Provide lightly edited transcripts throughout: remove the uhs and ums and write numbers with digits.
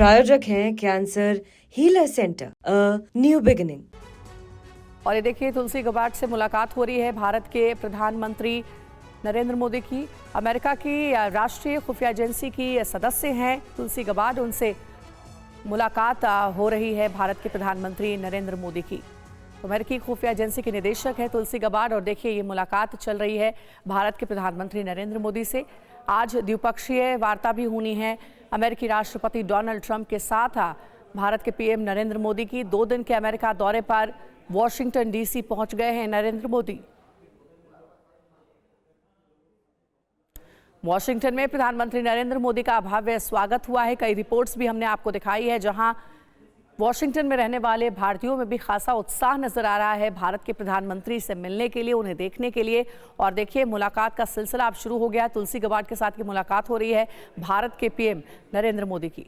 प्रायोजक हैं cancer healer centre, a new beginning. और ये देखिए, तुलसी गबार्ड से मुलाकात हो रही है भारत के प्रधानमंत्री नरेंद्र मोदी की। अमेरिका की राष्ट्रीय खुफिया एजेंसी की सदस्य हैं तुलसी गबार्ड, उनसे मुलाकात हो रही है भारत के प्रधानमंत्री नरेंद्र मोदी की। अमेरिकी खुफिया एजेंसी के निदेशक है तुलसी गबार्ड, और देखिए ये मुलाकात चल रही है भारत के प्रधानमंत्री नरेंद्र मोदी से। आज द्विपक्षीय वार्ता भी होनी है अमेरिकी राष्ट्रपति डोनाल्ड ट्रंप के साथ। भारत के पीएम नरेंद्र मोदी की 2 दिन के अमेरिका दौरे पर वॉशिंगटन डीसी पहुंच गए हैं नरेंद्र मोदी। वॉशिंगटन में प्रधानमंत्री नरेंद्र मोदी का भव्य स्वागत हुआ है। कई रिपोर्ट्स भी हमने आपको दिखाई है, जहां वॉशिंगटन में रहने वाले भारतीयों में भी खासा उत्साह नजर आ रहा है भारत के प्रधानमंत्री से मिलने के लिए, उन्हें देखने के लिए। और देखिए, मुलाकात का सिलसिला अब शुरू हो गया। तुलसी गबार्ड के साथ की मुलाकात हो रही है भारत के पीएम नरेंद्र मोदी की।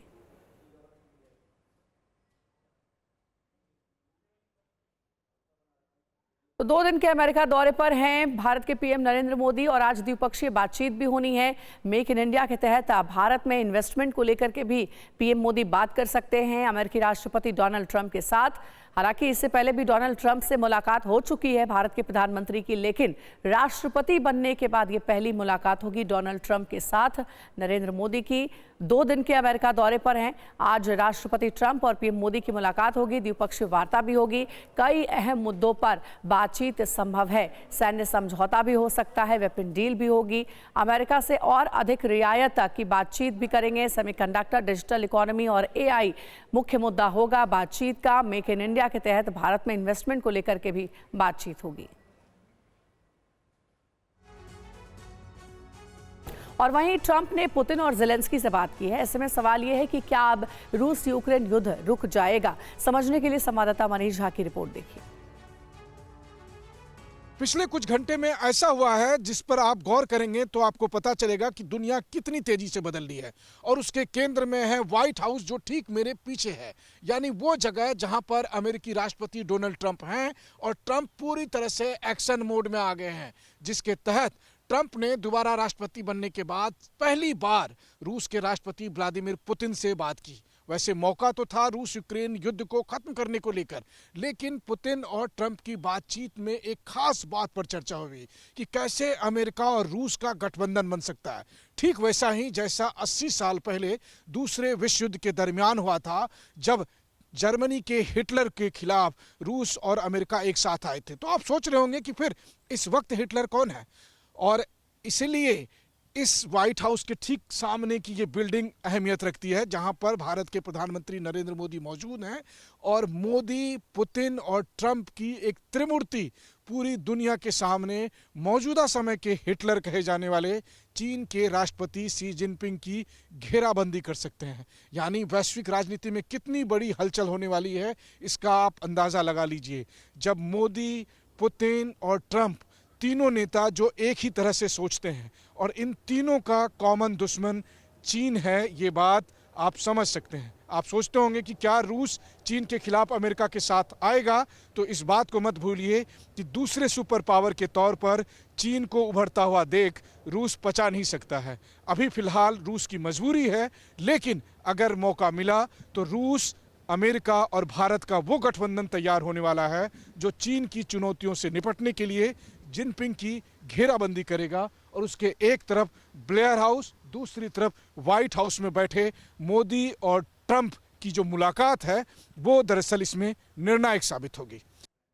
तो 2 दिन के अमेरिका दौरे पर हैं भारत के पीएम नरेंद्र मोदी, और आज द्विपक्षीय बातचीत भी होनी है। मेक इन इंडिया के तहत भारत में इन्वेस्टमेंट को लेकर के भी पीएम मोदी बात कर सकते हैं अमेरिकी राष्ट्रपति डोनाल्ड ट्रंप के साथ। हालांकि इससे पहले भी डोनाल्ड ट्रंप से मुलाकात हो चुकी है भारत के प्रधानमंत्री की, लेकिन राष्ट्रपति बनने के बाद ये पहली मुलाकात होगी डोनाल्ड ट्रंप के साथ नरेंद्र मोदी की। 2 दिन के अमेरिका दौरे पर हैं। आज राष्ट्रपति ट्रंप और पीएम मोदी की मुलाकात होगी, द्विपक्षीय वार्ता भी होगी। कई अहम मुद्दों पर बातचीत संभव है। सैन्य समझौता भी हो सकता है, वेपन डील भी होगी, अमेरिका से और अधिक रियायत की बातचीत भी करेंगे। सेमीकंडक्टर, डिजिटल इकोनॉमी और एआई मुख्य मुद्दा होगा बातचीत का। मेक इन इंडिया के तहत भारत में इन्वेस्टमेंट को लेकर के भी बातचीत होगी। और वहीं ट्रंप ने पुतिन और ज़ेलेंस्की से बात की है। ऐसे में सवाल यह है कि क्या अब रूस यूक्रेन युद्ध रुक जाएगा? समझने के लिए संवाददाता मनीष झा की रिपोर्ट देखिए। पिछले कुछ घंटे में ऐसा हुआ है जिस पर आप गौर करेंगे तो आपको पता चलेगा कि दुनिया कितनी तेजी से बदल रही है। और उसके केंद्र में है व्हाइट हाउस, जो ठीक मेरे पीछे है, यानी वो जगह जहां पर अमेरिकी राष्ट्रपति डोनाल्ड ट्रंप हैं। और ट्रंप पूरी तरह से एक्शन मोड में आ गए हैं, जिसके तहत ट्रंप ने दोबारा राष्ट्रपति बनने के बाद पहली बार रूस के राष्ट्रपति व्लादिमीर पुतिन से बात की। वैसे मौका तो था रूस यूक्रेन युद्ध को खत्म करने को लेकर, लेकिन पुतिन और ट्रंप की बातचीत में एक खास बात पर चर्चा हुई कि कैसे अमेरिका और रूस का गठबंधन बन सकता है। ठीक वैसा ही जैसा 80 साल पहले दूसरे विश्व युद्ध के दरमियान हुआ था, जब जर्मनी के हिटलर के खिलाफ रूस और अमेरिका एक साथ आए थे। तो आप सोच रहे होंगे कि फिर इस वक्त हिटलर कौन है, और इसलिए इस व्हाइट हाउस के ठीक सामने की ये बिल्डिंग अहमियत रखती है, जहां पर भारत के प्रधानमंत्री नरेंद्र मोदी मौजूद हैं। और मोदी, पुतिन और ट्रंप की एक त्रिमूर्ति पूरी दुनिया के सामने मौजूदा समय के हिटलर कहे जाने वाले चीन के राष्ट्रपति शी जिनपिंग की घेराबंदी कर सकते हैं। यानी वैश्विक राजनीति में कितनी बड़ी हलचल होने वाली है, इसका आप अंदाजा लगा लीजिए। जब मोदी, पुतिन और ट्रंप, तीनों नेता जो एक ही तरह से सोचते हैं, और इन तीनों का कॉमन दुश्मन चीन है, ये बात आप समझ सकते हैं। आप सोचते होंगे कि क्या रूस चीन के खिलाफ अमेरिका के साथ आएगा, तो इस बात को मत भूलिए कि दूसरे सुपर पावर के तौर पर चीन को उभरता हुआ देख रूस पचा नहीं सकता है। अभी फिलहाल रूस की मजबूरी है, लेकिन अगर मौका मिला तो रूस, अमेरिका और भारत का वो गठबंधन तैयार होने वाला है जो चीन की चुनौतियों से निपटने के लिए जिनपिंग की घेराबंदी करेगा। और उसके एक तरफ ब्लेयर हाउस, दूसरी तरफ व्हाइट हाउस में बैठे मोदी और ट्रंप की जो मुलाकात है, वो दरअसल इसमें निर्णायक साबित होगी।